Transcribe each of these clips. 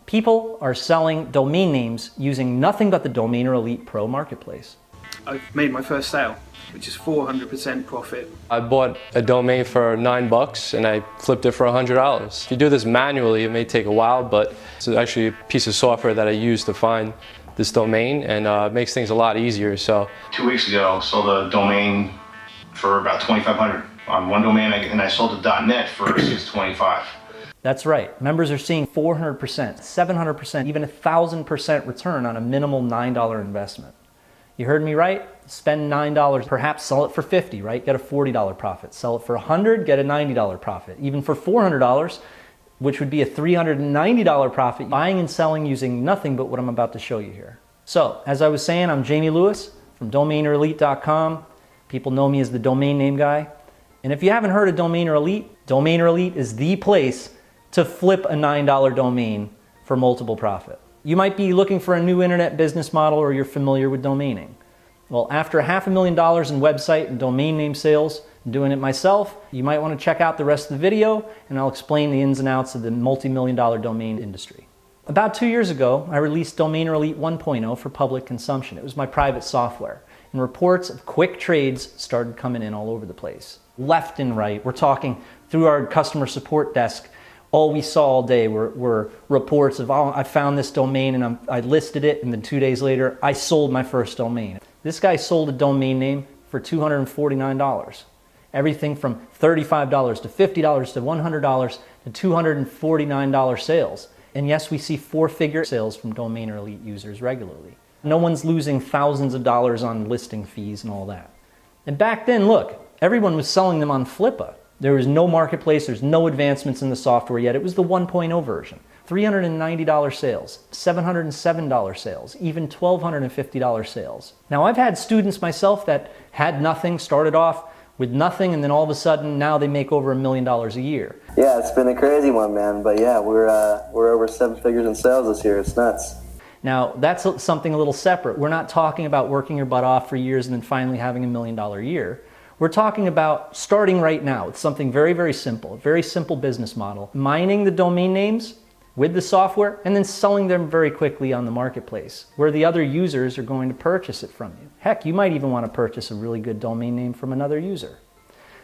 People are selling domain names using nothing but the Domainer Elite Pro marketplace. I've made my first sale, which is 400% profit. I bought a domain for $9 and I flipped it for $100. If you do this manually, it may take a while, but it's actually a piece of software that I use to find this domain, and it makes things a lot easier. So 2 weeks ago, sold a domain for about $2,500 on one domain, and I sold a .net for $625. That's right. Members are seeing 400%, 700%, even 1,000% return on a minimal $9 investment. You heard me right? Spend $9, perhaps sell it for $50, right? Get a $40 profit. Sell it for $100, get a $90 profit. Even for $400, which would be a $390 profit, buying and selling using nothing but what I'm about to show you here. So, as I was saying, I'm Jamie Lewis from DomainerElite.com. People know me as the domain name guy. And if you haven't heard of Domainer Elite is the place to flip a $9 domain for multiple profit. You might be looking for a new internet business model, or you're familiar with domaining. Well, after $500,000 in website and domain name sales, and doing it myself, you might want to check out the rest of the video, and I'll explain the ins and outs of the multi-million-dollar domain industry. About 2 years ago, I released Domainer Elite 1.0 for public consumption. It was my private software, and reports of quick trades started coming in all over the place. Left and right. We're talking through our customer support desk. All we saw all day were reports of, oh, I found this domain and I listed it, and then 2 days later, I sold my first domain. This guy sold a domain name for $249. Everything from $35 to $50 to $100 to $249 sales. And yes, we see four-figure sales from Domainer Elite users regularly. No one's losing thousands of dollars on listing fees and all that. And back then, look, everyone was selling them on Flippa. There was no marketplace, there's no advancements in the software yet. It was the 1.0 version. $390 sales, $707 sales, even $1,250 sales. Now, I've had students myself that had nothing, started off with nothing, and then all of a sudden now they make over $1 million a year. Yeah, it's been a crazy one, man. But yeah, we're over 7 figures in sales this year. It's nuts. Now, that's something a little separate. We're not talking about working your butt off for years and then finally having $1 million a year. We're talking about starting right now. It's something very, very simple, a very simple business model. Mining the domain names with the software and then selling them very quickly on the marketplace where the other users are going to purchase it from you. Heck, you might even want to purchase a really good domain name from another user.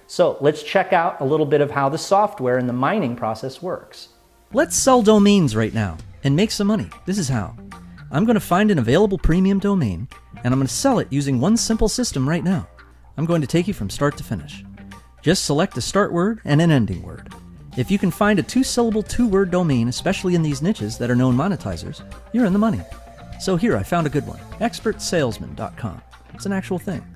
So let's check out a little bit of how the software and the mining process works. Let's sell domains right now and make some money. This is how. I'm going to find an available premium domain and I'm going to sell it using one simple system right now. I'm going to take you from start to finish. Just select a start word and an ending word. If you can find a 2-syllable, 2-word domain, especially in these niches that are known monetizers, you're in the money. So here, I found a good one, expertsalesman.com. It's an actual thing.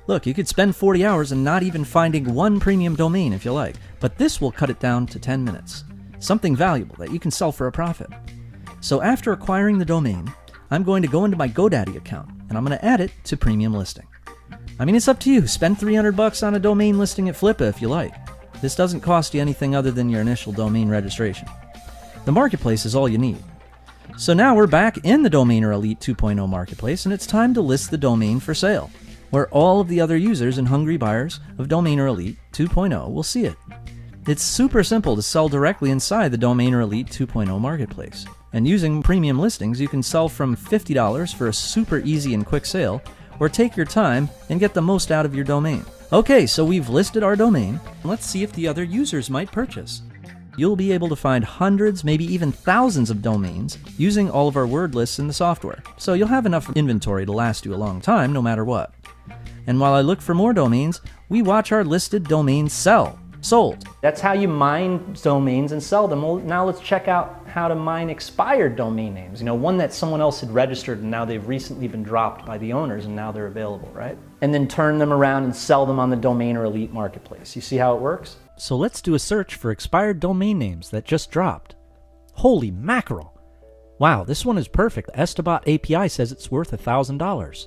Look, you could spend 40 hours and not even finding one premium domain if you like, but this will cut it down to 10 minutes. Something valuable that you can sell for a profit. So after acquiring the domain, I'm going to go into my GoDaddy account and I'm going to add it to premium listing. I mean, it's up to you. Spend $300 on a domain listing at Flippa if you like. This doesn't cost you anything other than your initial domain registration. The marketplace is all you need. So now we're back in the Domainer Elite 2.0 marketplace, and it's time to list the domain for sale, where all of the other users and hungry buyers of Domainer Elite 2.0 will see it. It's super simple to sell directly inside the Domainer Elite 2.0 marketplace. And using premium listings, you can sell from $50 for a super easy and quick sale, or take your time and get the most out of your domain. Okay, so we've listed our domain. Let's see if the other users might purchase. You'll be able to find hundreds, maybe even thousands of domains using all of our word lists in the software. So you'll have enough inventory to last you a long time, no matter what. And while I look for more domains, we watch our listed domains sold. That's how you mine domains and sell them. Well, now let's check out how to mine expired domain names. You know, one that someone else had registered and now they've recently been dropped by the owners and now they're available, right? And then turn them around and sell them on the Domainer Elite marketplace. You see how it works? So let's do a search for expired domain names that just dropped. Holy mackerel! Wow, this one is perfect. Estabot API says it's worth $1,000.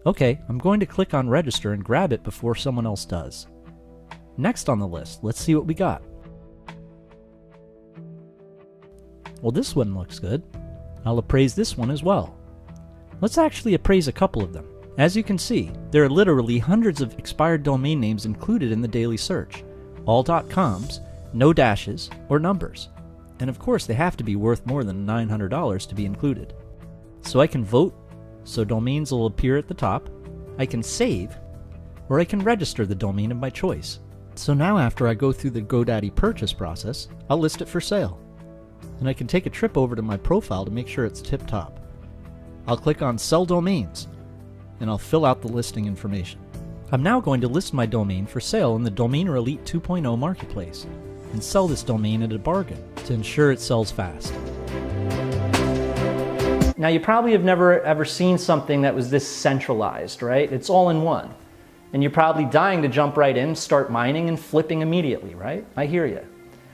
Okay, I'm going to click on register and grab it before someone else does. Next on the list, let's see what we got. Well, this one looks good. I'll appraise this one as well. Let's actually appraise a couple of them. As you can see, there are literally hundreds of expired domain names included in the daily search. All .coms, no dashes or numbers. And of course, they have to be worth more than $900 to be included. So I can vote, so domains will appear at the top, I can save, or I can register the domain of my choice. So now after I go through the GoDaddy purchase process, I'll list it for sale. And I can take a trip over to my profile to make sure it's tip-top. I'll click on Sell Domains, and I'll fill out the listing information. I'm now going to list my domain for sale in the Domainer Elite 2.0 marketplace, and sell this domain at a bargain to ensure it sells fast. Now you probably have never ever seen something that was this centralized, right? It's all in one. And you're probably dying to jump right in, start mining and flipping immediately, right? I hear you.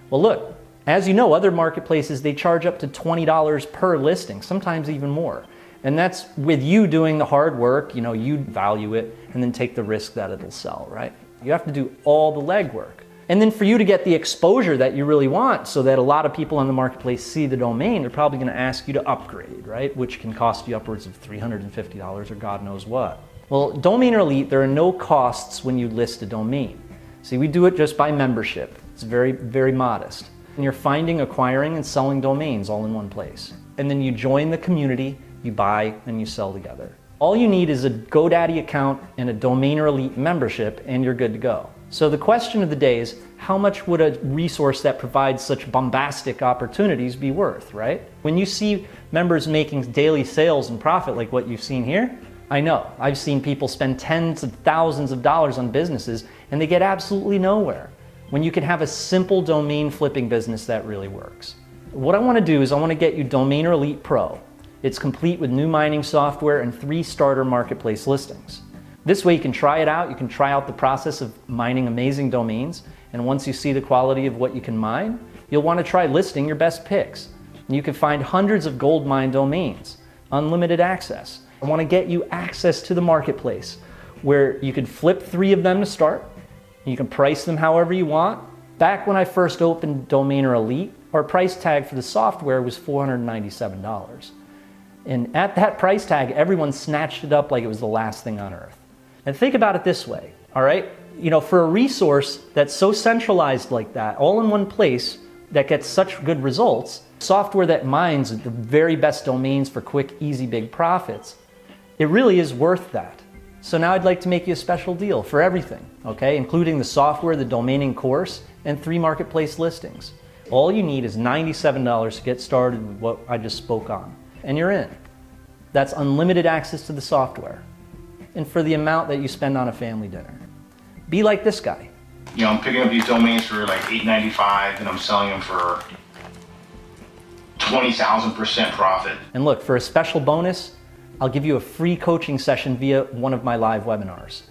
Well look, as you know, other marketplaces, they charge up to $20 per listing, sometimes even more. And that's with you doing the hard work, you value it and then take the risk that it'll sell, right? You have to do all the legwork. And then for you to get the exposure that you really want so that a lot of people on the marketplace see the domain, they're probably going to ask you to upgrade, right? Which can cost you upwards of $350 or God knows what. Well, Domainer Elite, there are no costs when you list a domain. See, we do it just by membership. It's very, very modest. And you're finding, acquiring, and selling domains all in one place. And then you join the community, you buy, and you sell together. All you need is a GoDaddy account and a Domainer Elite membership, and you're good to go. So the question of the day is, how much would a resource that provides such bombastic opportunities be worth, right? When you see members making daily sales and profit like what you've seen here, I know, I've seen people spend tens of thousands of dollars on businesses and they get absolutely nowhere when you can have a simple domain flipping business that really works. What I want to do is I want to get you Domainer Elite Pro. It's complete with new mining software and 3 starter marketplace listings. This way you can try it out, you can try out the process of mining amazing domains, and once you see the quality of what you can mine, you'll want to try listing your best picks. And you can find hundreds of gold mine domains, unlimited access. I want to get you access to the marketplace where you can flip 3 of them to start, and you can price them however you want. Back when I first opened Domainer Elite, our price tag for the software was $497. And at that price tag, everyone snatched it up like it was the last thing on earth. And think about it this way, all right? For a resource that's so centralized like that, all in one place, that gets such good results, software that mines the very best domains for quick, easy, big profits, it really is worth that. So now I'd like to make you a special deal for everything, okay? Including the software, the domaining course, and 3 marketplace listings. All you need is $97 to get started with what I just spoke on, and you're in. That's unlimited access to the software, and for the amount that you spend on a family dinner. Be like this guy. I'm picking up these domains for like $8.95 and I'm selling them for 20,000% profit. And look, for a special bonus, I'll give you a free coaching session via one of my live webinars.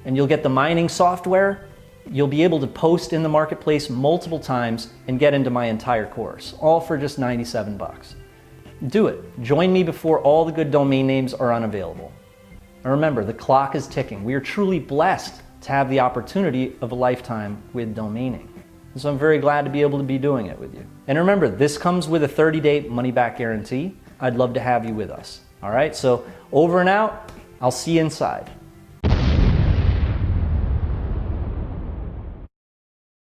And you'll get the mining software, you'll be able to post in the marketplace multiple times and get into my entire course, all for just 97 bucks. Do it. Join me before all the good domain names are unavailable. And remember, the clock is ticking. We are truly blessed to have the opportunity of a lifetime with domaining. And so I'm very glad to be able to be doing it with you. And remember, this comes with a 30-day money-back guarantee. I'd love to have you with us. All right, so over and out. I'll see you inside.